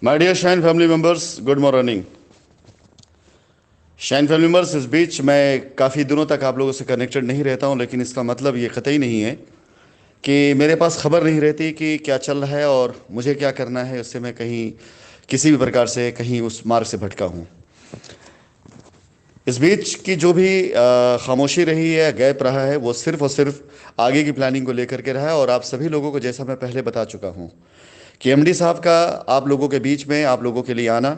My dear Shine family members, good morning. Shine family members, इस बीच मैं काफ़ी दिनों तक आप लोगों से कनेक्टेड नहीं रहता हूं, लेकिन इसका मतलब ये कतई नहीं है कि मेरे पास खबर नहीं रहती कि क्या चल रहा है और मुझे क्या करना है। उससे मैं कहीं किसी भी प्रकार से कहीं उस मार्ग से भटका हूं। इस बीच की जो भी खामोशी रही है, गैप रहा है, वो सिर्फ और सिर्फ आगे की प्लानिंग को लेकर के रहा है। और आप सभी लोगों को, जैसा मैं पहले बता चुका हूं, कि एमडी साहब का आप लोगों के बीच में, आप लोगों के लिए आना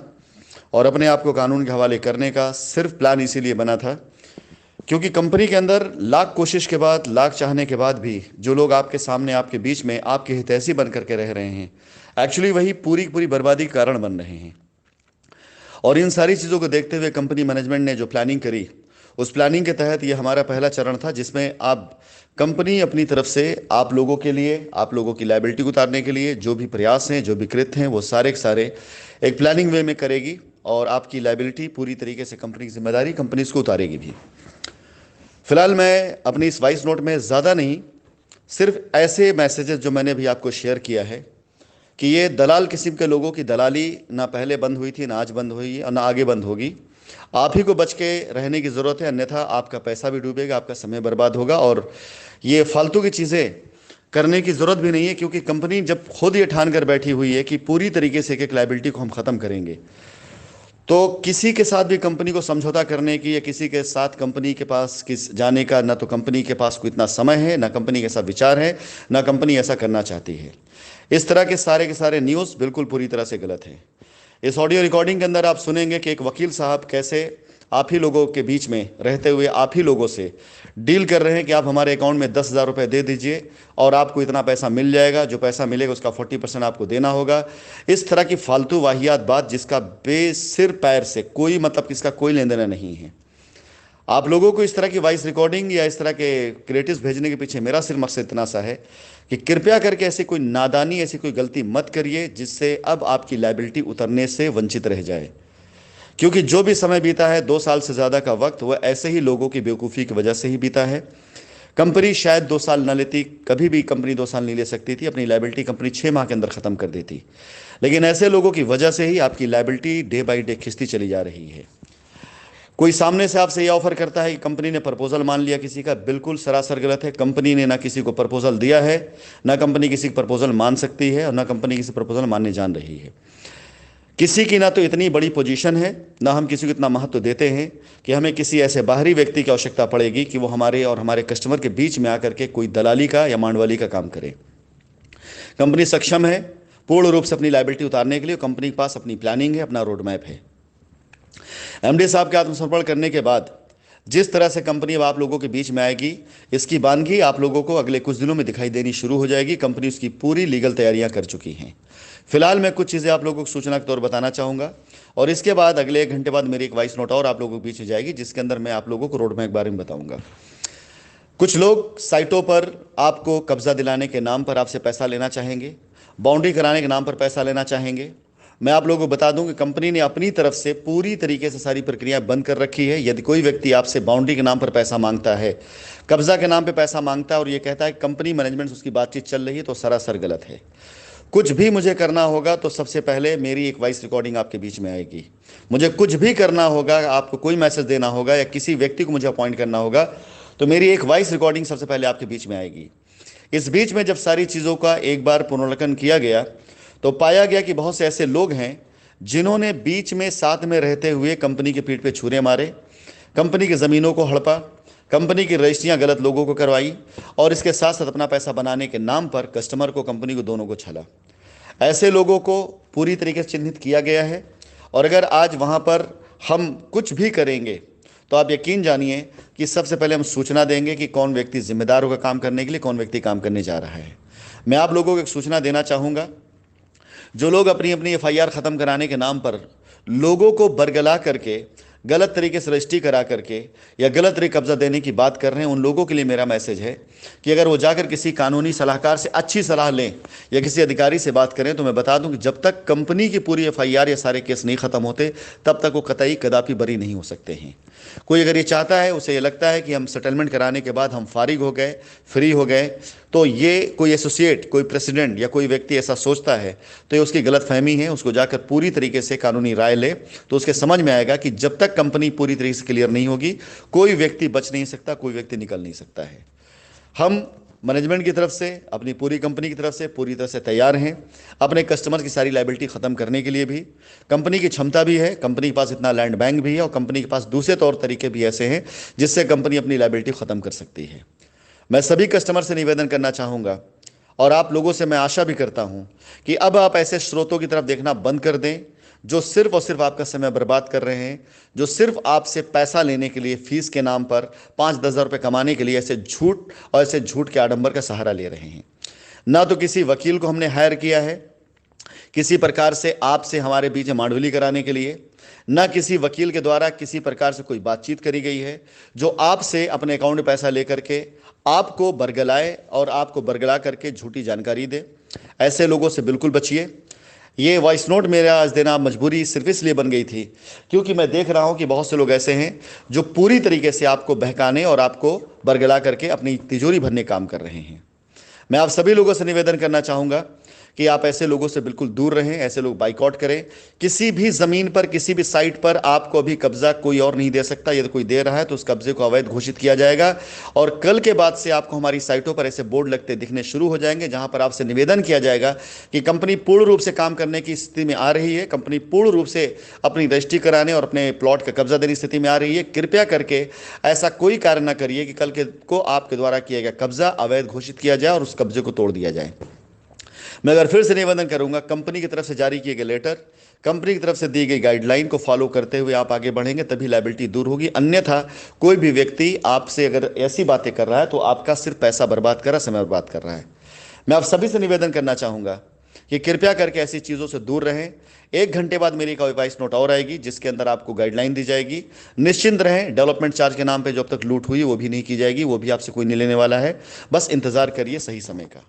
और अपने आप को कानून के हवाले करने का सिर्फ प्लान इसीलिए बना था क्योंकि कंपनी के अंदर लाख कोशिश के बाद, लाख चाहने के बाद भी जो लोग आपके सामने, आपके बीच में, आपके हितैषी बन करके रह रहे हैं, एक्चुअली वही पूरी पूरी बर्बादी का कारण बन रहे हैं। और इन सारी चीज़ों को देखते हुए कंपनी मैनेजमेंट ने जो प्लानिंग करी, उस प्लानिंग के तहत ये हमारा पहला चरण था, जिसमें आप कंपनी अपनी तरफ से आप लोगों के लिए, आप लोगों की लाइबिलिटी को उतारने के लिए जो भी प्रयास हैं, जो भी कृत्य हैं, वो सारे के सारे एक प्लानिंग वे में करेगी और आपकी लाइबिलिटी पूरी तरीके से, कंपनी की जिम्मेदारी कंपनी इसको उतारेगी भी। फिलहाल मैं अपनी इस वॉइस नोट में ज़्यादा नहीं, सिर्फ ऐसे मैसेजेस जो मैंने भी आपको शेयर किया है कि ये दलाल किस्म के लोगों की दलाली ना पहले बंद हुई थी, ना आज बंद हुई है और ना आगे बंद होगी। आप ही को बच के रहने की ज़रूरत है, अन्यथा आपका पैसा भी डूबेगा, आपका समय बर्बाद होगा। और ये फालतू की चीज़ें करने की ज़रूरत भी नहीं है, क्योंकि कंपनी जब खुद ये ठान कर बैठी हुई है कि पूरी तरीके से एक एक लाइबिलिटी को हम ख़त्म करेंगे, तो किसी के साथ भी कंपनी को समझौता करने की या किसी के साथ कंपनी के पास किस जाने का, ना तो कंपनी के पास कोई इतना समय है, ना कंपनी के साथ विचार है, ना कंपनी ऐसा करना चाहती है। इस तरह के सारे न्यूज़ बिल्कुल पूरी तरह से गलत है। इस ऑडियो रिकॉर्डिंग के अंदर आप सुनेंगे कि एक वकील साहब कैसे आप ही लोगों के बीच में रहते हुए आप ही लोगों से डील कर रहे हैं कि आप हमारे अकाउंट में 10,000 रुपये दे दीजिए और आपको इतना पैसा मिल जाएगा, जो पैसा मिलेगा उसका 40% आपको देना होगा। इस तरह की फालतू वाहियात बात, जिसका बेसिर पैर से कोई मतलब, किसका कोई लेन देन नहीं है। आप लोगों को इस तरह की वॉइस रिकॉर्डिंग या इस तरह के क्रिएटिव्स भेजने के पीछे मेरा सिर्फ मकसद इतना सा है कि कृपया करके ऐसी कोई नादानी, ऐसी कोई गलती मत करिए जिससे अब आपकी लाइबिलिटी उतरने से वंचित रह जाए। क्योंकि जो भी समय बीता है, 2 साल से ज़्यादा का वक्त, वह ऐसे ही लोगों की बेवकूफ़ी की वजह से ही बीता है। कंपनी शायद 2 साल न लेती, कभी भी कंपनी 2 साल नहीं ले सकती थी। अपनी लाइबिलिटी कंपनी 6 माह के अंदर ख़त्म कर देती, लेकिन ऐसे लोगों की वजह से ही आपकी लाइबिलिटी डे बाई डे खिंचती चली जा रही है। कोई सामने से आपसे यह ऑफर करता है कि कंपनी ने प्रपोजल मान लिया किसी का, बिल्कुल सरासर गलत है। कंपनी ने ना किसी को प्रपोजल दिया है, ना कंपनी किसी का प्रपोजल मान सकती है और ना कंपनी किसी प्रपोजल मानने जान रही है। किसी की ना तो इतनी बड़ी पोजीशन है, ना हम किसी को इतना महत्व देते हैं कि हमें किसी ऐसे बाहरी व्यक्ति की आवश्यकता पड़ेगी कि वो हमारे और हमारे कस्टमर के बीच में आकर के कोई दलाली का या मांडवाली का काम करे। कंपनी सक्षम है पूर्ण रूप से अपनी लाइबिलिटी उतारने के लिए। कंपनी के पास अपनी प्लानिंग है, अपना रोड मैप है। एमडी साहब के आत्मसमर्पण करने के बाद जिस तरह से कंपनी अब आप लोगों के बीच में आएगी, इसकी बानगी आप लोगों को अगले कुछ दिनों में दिखाई देनी शुरू हो जाएगी। कंपनी उसकी पूरी लीगल तैयारियां कर चुकी हैं। फिलहाल मैं कुछ चीज़ें आप लोगों को सूचना के तौर पर बताना चाहूँगा और इसके बाद अगले 1 घंटे बाद मेरी एक वॉइस नोट और आप लोगों के बीच में जाएगी, जिसके अंदर मैं आप लोगों को रोड मैप के बारे में बताऊँगा। कुछ लोग साइटों पर आपको कब्जा दिलाने के नाम पर आपसे पैसा लेना चाहेंगे, बाउंड्री कराने के नाम पर पैसा लेना चाहेंगे। मैं आप लोगों को बता दूं कि कंपनी ने अपनी तरफ से पूरी तरीके से सारी प्रक्रियाएं बंद कर रखी है। यदि कोई व्यक्ति आपसे बाउंड्री के नाम पर पैसा मांगता है, कब्जा के नाम पर पैसा मांगता है और ये कहता है कंपनी मैनेजमेंट से उसकी बातचीत चल रही है, तो सरासर गलत है। कुछ भी मुझे करना होगा तो सबसे पहले मेरी एक वॉइस रिकॉर्डिंग आपके बीच में आएगी। मुझे कुछ भी करना होगा, आपको कोई मैसेज देना होगा या किसी व्यक्ति को मुझे अपॉइंट करना होगा, तो मेरी एक वॉइस रिकॉर्डिंग सबसे पहले आपके बीच में आएगी। इस बीच में जब सारी चीज़ों का एक बार पुनर्लेखन किया गया तो पाया गया कि बहुत से ऐसे लोग हैं जिन्होंने बीच में साथ में रहते हुए कंपनी की पीठ पे छुरे मारे, कंपनी की ज़मीनों को हड़पा, कंपनी की रजिस्ट्रियाँ गलत लोगों को करवाई और इसके साथ साथ अपना पैसा बनाने के नाम पर कस्टमर को, कंपनी को, दोनों को छला। ऐसे लोगों को पूरी तरीके से चिन्हित किया गया है और अगर आज वहाँ पर हम कुछ भी करेंगे तो आप यकीन जानिए कि सबसे पहले हम सूचना देंगे कि कौन व्यक्ति जिम्मेदार होगा काम करने के लिए, कौन व्यक्ति काम करने जा रहा है। मैं आप लोगों को एक सूचना देना चाहूँगा, जो लोग अपनी अपनी एफआईआर ख़त्म कराने के नाम पर लोगों को बरगला करके, गलत तरीके से रजिस्ट्री करा करके या गलत तरीके कब्जा देने की बात कर रहे हैं, उन लोगों के लिए मेरा मैसेज है कि अगर वो जाकर किसी कानूनी सलाहकार से अच्छी सलाह लें या किसी अधिकारी से बात करें, तो मैं बता दूं कि जब तक कंपनी की पूरी एफआईआर या सारे केस नहीं ख़त्म होते, तब तक वो कतई कदापि बरी नहीं हो सकते हैं। कोई अगर ये चाहता है, उसे ये लगता है कि हम सेटलमेंट कराने के बाद हम फारिग हो गए, फ्री हो गए, तो ये कोई एसोसिएट, कोई प्रेसिडेंट या कोई व्यक्ति ऐसा सोचता है तो ये उसकी गलतफहमी है। उसको जाकर पूरी तरीके से कानूनी राय ले तो उसके समझ में आएगा कि जब तक कंपनी पूरी तरीके से क्लियर नहीं होगी कोई व्यक्ति बच नहीं सकता, कोई व्यक्ति निकल नहीं सकता है। हम मैनेजमेंट की तरफ से, अपनी पूरी कंपनी की तरफ से पूरी तरह से तैयार हैं अपने कस्टमर की सारी लायबिलिटी ख़त्म करने के लिए भी। कंपनी की क्षमता भी है, कंपनी के पास इतना लैंड बैंक भी है और कंपनी के पास दूसरे तौर तरीके भी ऐसे हैं जिससे कंपनी अपनी लायबिलिटी ख़त्म कर सकती है। मैं सभी कस्टमर से निवेदन करना चाहूँगा और आप लोगों से मैं आशा भी करता हूँ कि अब आप ऐसे स्रोतों की तरफ देखना बंद कर दें जो सिर्फ और सिर्फ आपका समय बर्बाद कर रहे हैं, जो सिर्फ आपसे पैसा लेने के लिए, फीस के नाम पर 5-10 हज़ार रुपये कमाने के लिए ऐसे झूठ और ऐसे झूठ के आडंबर का सहारा ले रहे हैं। ना तो किसी वकील को हमने हायर किया है किसी प्रकार से आपसे हमारे बीच मांडवली कराने के लिए, ना किसी वकील के द्वारा किसी प्रकार से कोई बातचीत करी गई है जो आपसे अपने अकाउंट में पैसा लेकर के आपको बरगलाए और आपको बरगला करके झूठी जानकारी दे। ऐसे लोगों से बिल्कुल बचिए। ये वॉइस नोट मेरा आज देना मजबूरी सिर्फ इसलिए बन गई थी क्योंकि मैं देख रहा हूं कि बहुत से लोग ऐसे हैं जो पूरी तरीके से आपको बहकाने और आपको बरगला करके अपनी तिजोरी भरने काम कर रहे हैं। मैं आप सभी लोगों से निवेदन करना चाहूँगा कि आप ऐसे लोगों से बिल्कुल दूर रहें, ऐसे लोग बाइकआउट करें। किसी भी ज़मीन पर, किसी भी साइट पर आपको अभी कब्जा कोई और नहीं दे सकता। यदि कोई दे रहा है तो उस कब्जे को अवैध घोषित किया जाएगा और कल के बाद से आपको हमारी साइटों पर ऐसे बोर्ड लगते दिखने शुरू हो जाएंगे जहां पर आपसे निवेदन किया जाएगा कि कंपनी पूर्ण रूप से काम करने की स्थिति में आ रही है, कंपनी पूर्ण रूप से अपनी रजिस्ट्री कराने और अपने प्लॉट का कब्जा देने की स्थिति में आ रही है। कृपया करके ऐसा कोई कार्य न करिए कि कल के को आपके द्वारा किया गया कब्जा अवैध घोषित किया जाए और उस कब्जे को तोड़ दिया जाए। मैं अगर फिर से निवेदन करूंगा, कंपनी की तरफ से जारी किए गए लेटर, कंपनी की तरफ से दी गई गाइडलाइन को फॉलो करते हुए आप आगे बढ़ेंगे तभी लायबिलिटी दूर होगी। अन्यथा कोई भी व्यक्ति आपसे अगर ऐसी बातें कर रहा है तो आपका सिर्फ पैसा बर्बाद कर रहा है, समय बर्बाद कर रहा है। मैं आप सभी से निवेदन करना चाहूँगा कि कृपया करके ऐसी चीज़ों से दूर रहें। 1 घंटे बाद मेरी कोई वॉइस नोट और आएगी जिसके अंदर आपको गाइडलाइन दी जाएगी। निश्चिंत रहें, डेवलपमेंट चार्ज के नाम पे जो अब तक लूट हुई वो भी नहीं की जाएगी, वो भी आपसे कोई नहीं लेने वाला है। बस इंतज़ार करिए सही समय का।